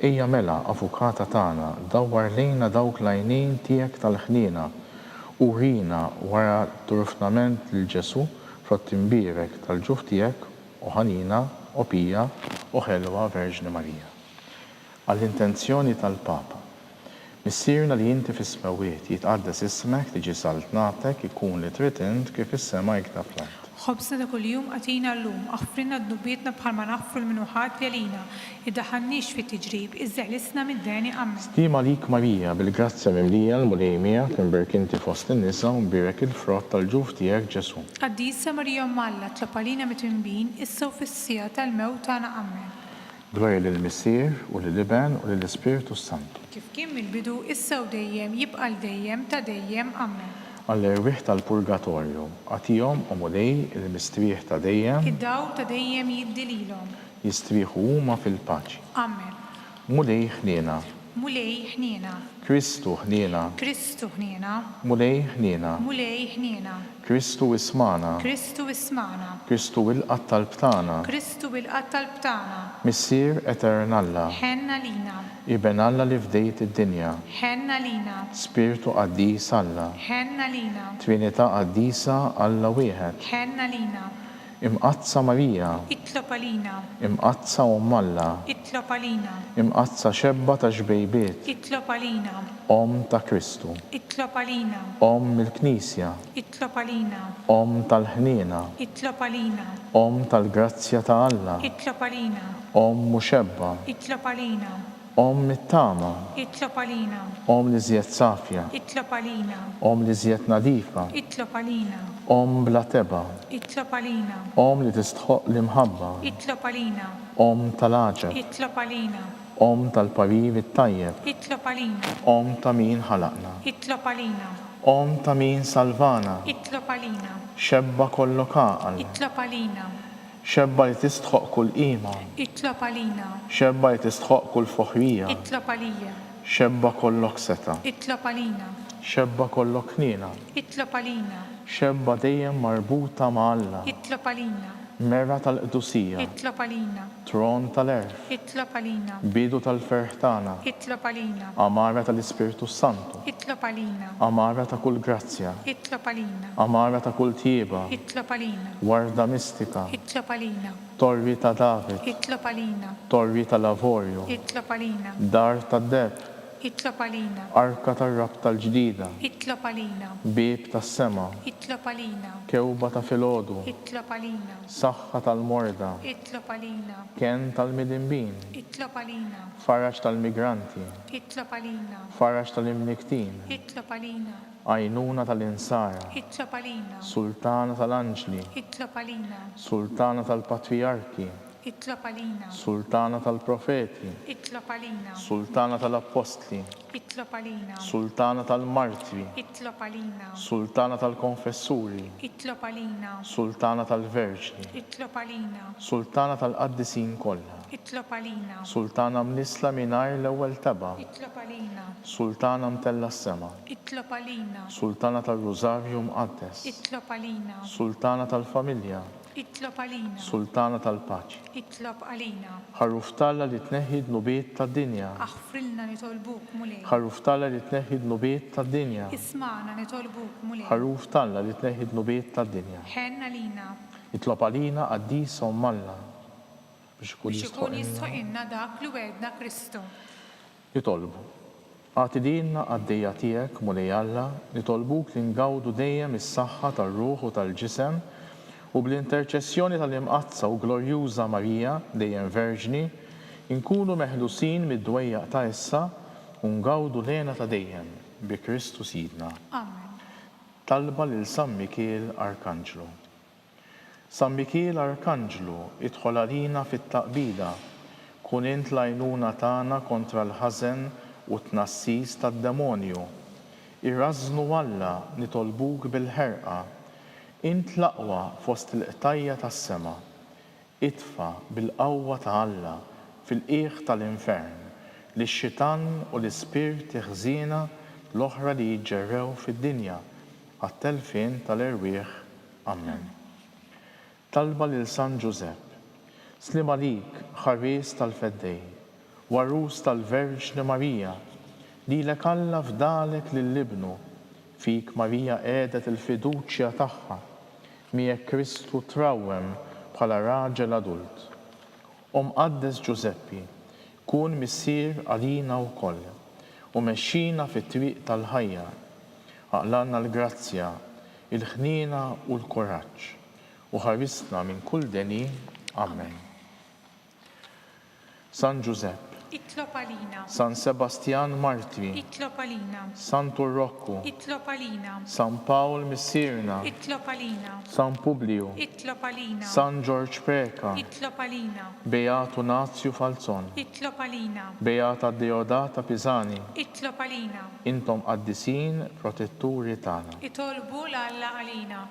Ejja mela, avukata tagħna, dawwar lejna dawk l-għajnejn tiegħek tal-ħnina u rina wara turrufnament lil Ġesu frott imbierek tal-ġuf tiegħek u ħanina u pija u ħelwa Verġni Marija. Għall-intenzjoni tal-Papa. Missierna li inti fis-smawiet jitqaddes ismek, tiġi saltnatek, ikun li trid int kif is-sema hekk da fl-art. Ħobsna ta' kuljum għatina llum, aħfrinna d-dubietna bħalma naħfru minnu ħati għalina, iddaħħalniex fi tiġrib iżda ħlisna mid-deni. Amen. Stima lik Marija bil-grazzja mimlija l-mulej miegħek imbierek inti fost in-nisa u mbierek il-frott tal-ġuf tiegħek Ġesu. Quddiesa Marija Alla, tlab għalina mit-imbin, issa u fis-sija tal-mewt tagħna. Amen. Glorja lill-Missier u lill-Iben u lill-Ispiritu Santu. Kif kien mill-bidu issa u dejjem jibqa' dejjem ta' dejjem. Amen. Għall-erwieħ tal-Purgatorju, għatihom u mulej il-mistrieħ ta' dejjem, Id-daw ta' dejjem jiddililhom. jistrieħu huma fil-paċi. Amen. Mulej ħniena, Mulej ħniena, Kristu ħniena, Kristu ħniena, mulej ħniena, mulej ħniena, Kristu ismana, Kristu ismana, Kristu il-qatt tal-btana, Kristu bil-qatt tal-btana, Missier eternalla, ħenna lina, Iben Alla li fdejt id-dinja, ħenna lina, Spiritu qaddis Alla, ħenna lina, Trinità qaddisa Alla wieħed, ħenna lina, imqazza Marija, itlob għalina, imqazza Alla, itlob għalina, imqazza xebba ta' xbejbiet, itlob għalina, Om ta' Kristu, itlob għalina, Om il-Knisja, itlob għalina, Om tal-ħniena, itlob għalina, Om tal-grazzja ta' Alla, itlob għalina, Om muxebba, itlob għalina, Om mit-tama, itlob għalina, Om li żjed safja, itlob għalina, Om li żjed nadifa, itlob għalina, Om bla teba, itlob għalina, Om li tistħoq l-imħabba, itlob għalina, Om tal-aġeb, itlob għalina, Om tal-parir it-tajjeb, itlob għalina, Om ta' min ħalaqna, itlob għalina, Om ta' min salvana, itlob għalina, xebba kollok aqal, itlob għalina, xebba li tistħoq kull qima, itlob għalina, xebba li tistħoq kull foħrija, itlob għalija, xebba kollok seta, itlob għalina, xebba kollok ħniena, itlob għalina, xebba dejjem marbuta ma' Alla, itlob għalina, Mera tal-Qdusija, Itlob għalina. Tron tal-Erf, Itlob għalina. Bidu tal-Ferħtana, Itlob għalina. Amara tal-Ispiritu Santu, Itlob għalina. Amara ta' kull grazzja, Itlob għalina. Amara ta' kull tieba, Itlob għalina. Warda mistika, Itlob għalina. Torri ta' David, Itlob għalina. Torri tal-Lavorju, Itlob għalina. Dar tad-Deb, Itlob għalina. Arka tar-Rab tal-ġdida, Itlob għalina. Bib tas-sema, Itlob għalina. Kewba ta' filgħodu, Itlob għalina. Saħħa tal-morda, Itlob għalina. Ken tal-midimbin, Itlob għalina. Faraġ tal-migranti, Itlob għalina. Faraġ tal-imniktin, Itlob għalina. Għajnuna tal-insara, Itlob għalina. Sultana tal-Anġli, Itlob għalina. Sultana tal-Patriarki, Itlob għalina. Sultana tal-Profeti, Itlob għalina. Sultana tal-Apostli, Itlob għalina. Sultana tal-Martri, Itlob għalina. Sultana tal-Konfessuri, Itlob għalina. Sultana tal-Verġni, Itlob għalina. Sultana tal-Qaddisin kollha, Itlob għalina. Sultana mnisla mingħajr l-ewwel teba, Itlob għalina. Sultana mtella s-sema, Itlob għalina. Sultana tal-Rużarju mqaddes, Itlob għalina. Sultana tal-Familja, Itlob għalina. Sultana tal-Paċi. Itlob għalina. Ħarruftalla li tneħħid nubiet tad-dinja, Aħfrilna nitolbuk mulej. ħarruftalla li tneħħid nubiet tad-dinja, Ismana nitolbuk mulej. ħarruftalla li tneħħid nubiet tad-dinja. Ħenna lina. Itlob għalina Qaddisa u Malla biex ikun Biex ikun jistħoqilna jistħoqilna dak li wedna Kristu. jitolbu. Għati dinna għaddejja tiegħek mulej Alla nitolbuk li ngawdu dejjem is-saħħa tar-ruħ u tal-ġisem u bl-interċessjoni tal-imqazza u glorjuża Marija dejjem Verġni inkunu meħlusin mid-dwejjaq ta' issa u ngawdu lena ta' dejjem bi Kristu Sidna. Amen. Talba lil San Mikiel Arkanġlu. San Mikiel Arkanġlu idħol għalina fit-taqbida kun int l-għajnuna tagħna kontra l-ħażen u t-tnassis tad-demonju. Irrażnu Alla nitolbuk bil-ħerqa. Int l-aqwa fost il-qtajja tas-sema. Itfa bil-qawwa ta' Alla fil-qiegħ tal-infern li x-xitan u l-ispirt ħżiena l-oħra li jiġġerrew fid-dinja għat-telfin tal-irwieħ. Amen. Talba lil San Ġusepp. Slim għalik ħaries tal-feddej, warus tal-Verġni Marija, lilek Alla fdalek lill-ibnu, fik Marija qiegħdet il-fiduċja tagħha, miegħek Kristu trawwem bħala raġel adult. Mqaddes Ġuseppi, kun missier għalina wkoll u mexxina fit-triq tal-ħajja. Aqlanna l-grazzja, il-ħniena u l-kuraġġ u ħarisna minn kull deni. Amen. San Ġusepp, Itlob għalina. San Sebastian Martri, Itlob għalina. San Turrokku, Itlob għalina. San Pawl Missirna, Itlob għalina. San Publiu, Itlob għalina. San George Preka, Itlob għalina. Beatu Nazju Falzon, Itlob għalina. Beata Deodata Pisani, Itlob għalina. intom qaddisin protetturi tagħna. Itolbu l-Alla għalina.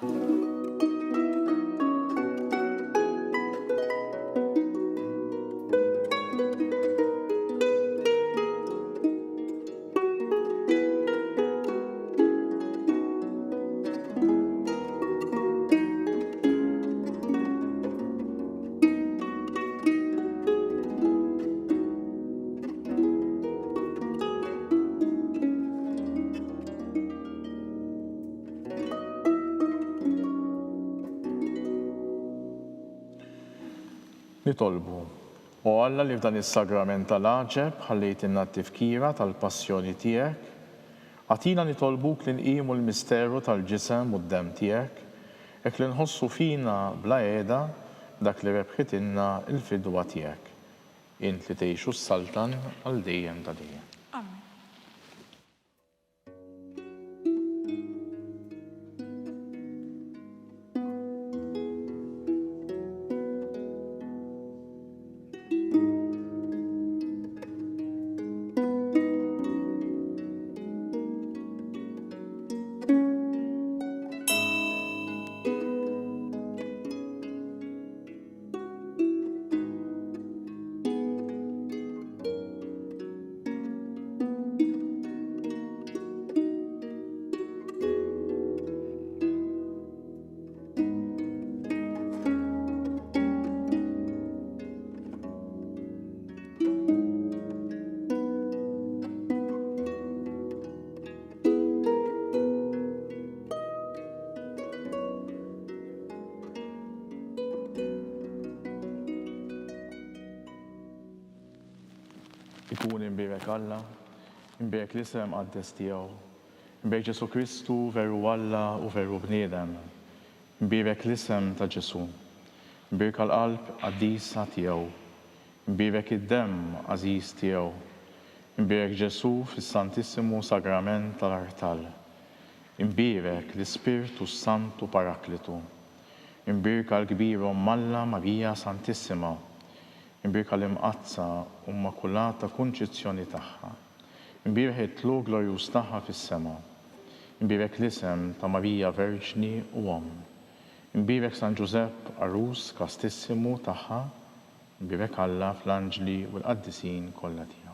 Nitolbu. U Alla li f'dan is-sagrament tal-aġeb ħallejtilna t-tifkira tal-passjoni tiegħek, għatina nitolbuk li nqiemu l-misteru tal-ġisem u d-dem tiegħek, hekk li nħossu fina bla qiegħda dak li rebħitilna l-fidwa tiegħek. Int li tgħixu s-saltan għal dejjem ta' dejjem. Amen. ikun imbierek Alla, imbierek l-isem qaddes tiegħu, imbierek Ġesu Kristu veru Alla u veru bniedem, imbierek l-isem ta' Ġesu, imbierek għall-qalb qaddisa tiegħu, imbierek id-demm għażiż tiegħu, imbierek Ġesu fis-Santissimu Sagrament tal-Artal, imbierek l-Ispiritu Santu Paraklitu, imbierek għall-kbir Alla Marija Santissima, imbierek għall-imqazza u Immakulata Kunċizzjoni tagħha, imbierek it-tlu glorjuż tagħha fis-sema, imbierek l-isem ta' Marija Verġni u Omm, imbierek San Giusepp Arus Kastissimu tagħha, imbierek Alla fl-Anġli u l-Qaddisin kollha tiegħu.